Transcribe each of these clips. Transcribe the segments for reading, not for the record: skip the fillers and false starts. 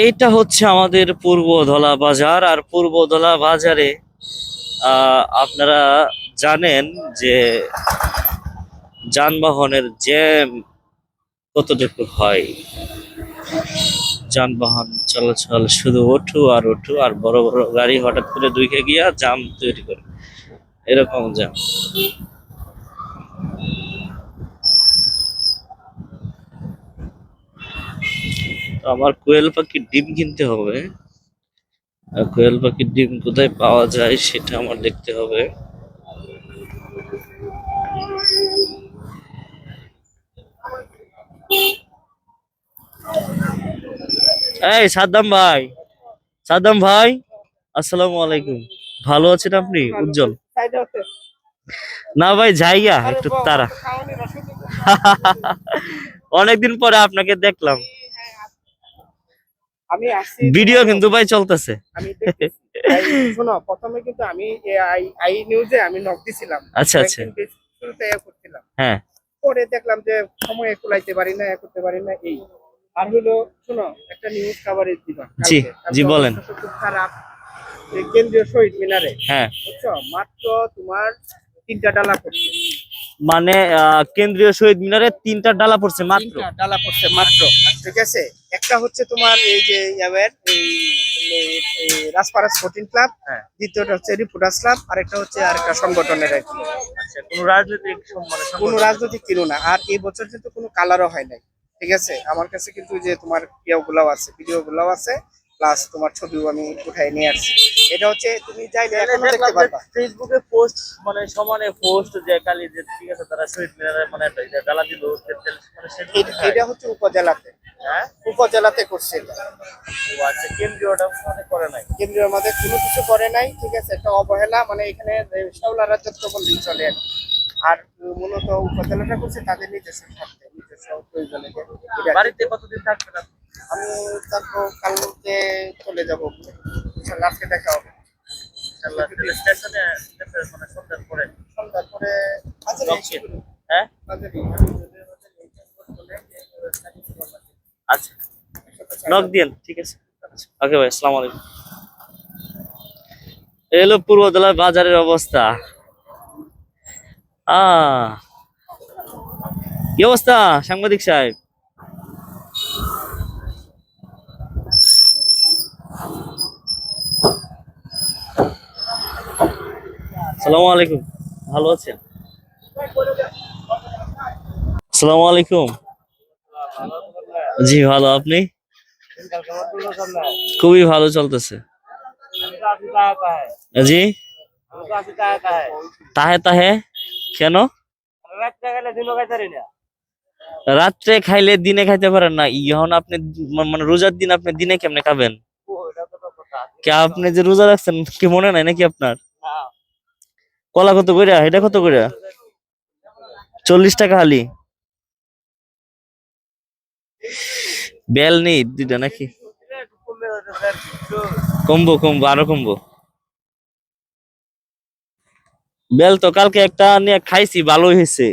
এইটা হচ্ছে আমাদের পূর্বধলা বাজার। আর পূর্বধলা বাজারে আপনারা জানেন যে যানবাহনের জ্যাম কতটুকু হয়। যানবাহন চলাচল শুধু ওঠু আর ওঠু, আর বড় বড় গাড়ি হঠাৎ করে ঢুকে গিয়া জ্যাম তৈরি করে, এরকম জ্যাম। তো আমার কোয়েল পাখির ডিম কিনতে হবে। আর কোয়েল পাখির ডিম কোথায় পাওয়া যায় সেটা আমার দেখতে হবে। এই সাদ্দাম ভাই, সাদ্দাম ভাই, আসসালামু আলাইকুম। ভালো আছেন আপনি? উজ্জ্বল না ভাই, জায়গা একটু তারা। অনেকদিন পরে আপনাকে দেখলাম। আমি আসছি ভিডিও কিন্তু ভাই চলতেছে। আমি দেখতেছি। শোনো, প্রথমে কিন্তু আমি আই নিউজে আমি নক দিছিলাম। আচ্ছা আচ্ছা। শুরুতে করছিলাম। হ্যাঁ পরে দেখলাম যে সময় কুলাইতে পারি না, করতে পারি না এই। আর হলো শোনো, একটা নিউজ কভারেজ দিবা জি কালকে। জি বলেন। খুব খারাপ। এই কেন্দ্রীয় শহীদ মিনারে, হ্যাঁ বুঝছো, মাত্র তোমার 3টা ডালা পড়ছে। মানে কেন্দ্রীয় শহীদ মিনারে 3টা ডালা পড়ছে মাত্র। 3টা ডালা পড়ছে মাত্র, ঠিক আছে। একটা হচ্ছে তোমার এই যে রাজপাড়া স্পোর্টিং ক্লাব, হ্যাঁ। দ্বিতীয়টা হচ্ছে রিপোর্টার্স ক্লাব, আরেকটা হচ্ছে আরেকটা সংগঠনের আর কি। আচ্ছা, কোনো রাজনৈতিক মানে কোনো রাজনৈতিক কিনো না। আর এই বছর কিন্তু কোনো কালারও হয় নাই, ঠিক আছে। আমার কাছে কিন্তু যে তোমার ইয়েগুলাও আছে, ভিডিও গুলাও আছে, প্লাস তোমার ছবিও আমি উঠাই নিয়ে আসছি। এটা হচ্ছে তুমি চাইলে এখনো দেখতে পারবা। ফেসবুকে পোস্ট মানে সমানে পোস্ট যে কালি যে ঠিক আছে তারা শহীদ মিনারে মানে ডালা দিল, মানে এটা হচ্ছে উপজেলাতে, হ্যাঁ উপজেলাতে করছে এটা। আচ্ছা, কেন্দ্রীয়টা মানে করে নাই। কেন্দ্রীয় আমাদের কোনো কিছু করে নাই, ঠিক আছে। একটা অবহেলা, মানে এখানে শাওলা রাজত্ব বললেই চলে আর কি। আর মূলত উপজেলাটা করছে তাদের নিজস্ব স্বার্থে, নিজস্ব প্রয়োজনে। বাড়িতে কতদিন থাকবেন আপনি? আমি তারপর কালকে চলে যাবো, ইনশাল্লাহ আজকে দেখা হবে। ইনশাআল্লাহ স্টেশনে মানে সন্ধ্যার পরে। সন্ধ্যার পরে আচ্ছা হ্যাঁ আচ্ছা, নক দিন, ঠিক আছে। ওকে ভাই, আসসালামু আলাইকুম। এই হলো পূর্বধলা বাজারের অবস্থা। কি অবস্থা সাংবাদিক সাহেব? আসসালামু আলাইকুম, ভালো আছেন? আসসালামু আলাইকুম। জি ভালো, আপনি? খুবই ভালো চলতেছে। জি, তাহে তাহে কেন? রাত্রে খাইলে দিনে খাইতে পারেন না, এখন আপনি মানে রোজার দিন আপনি দিনে কেমনে খাবেন? কে আপনি যে রোজা রাখছেন কি মনে নাই নাকি আপনার? কলা কত কইরা, এটা কত কইরা? 40 টাকা হালি। বেল নেই দুইটা নাকি? কমবো কমবো, আরো কমবো। বেল তো কালকে একটা নিয়ে খাইছি, ভালোই হয়েছে।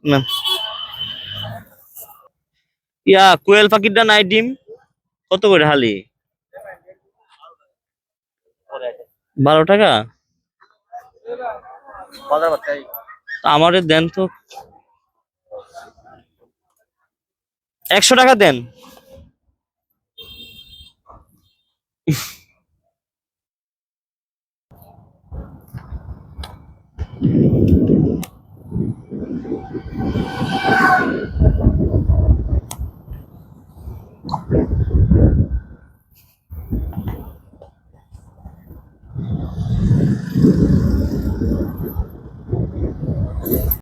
না, ইয়া কোয়েল পাখিটা নাই ডিম কত করে হালি? 12 টাকা। আমারে দেন তো, 100 টাকা দেন।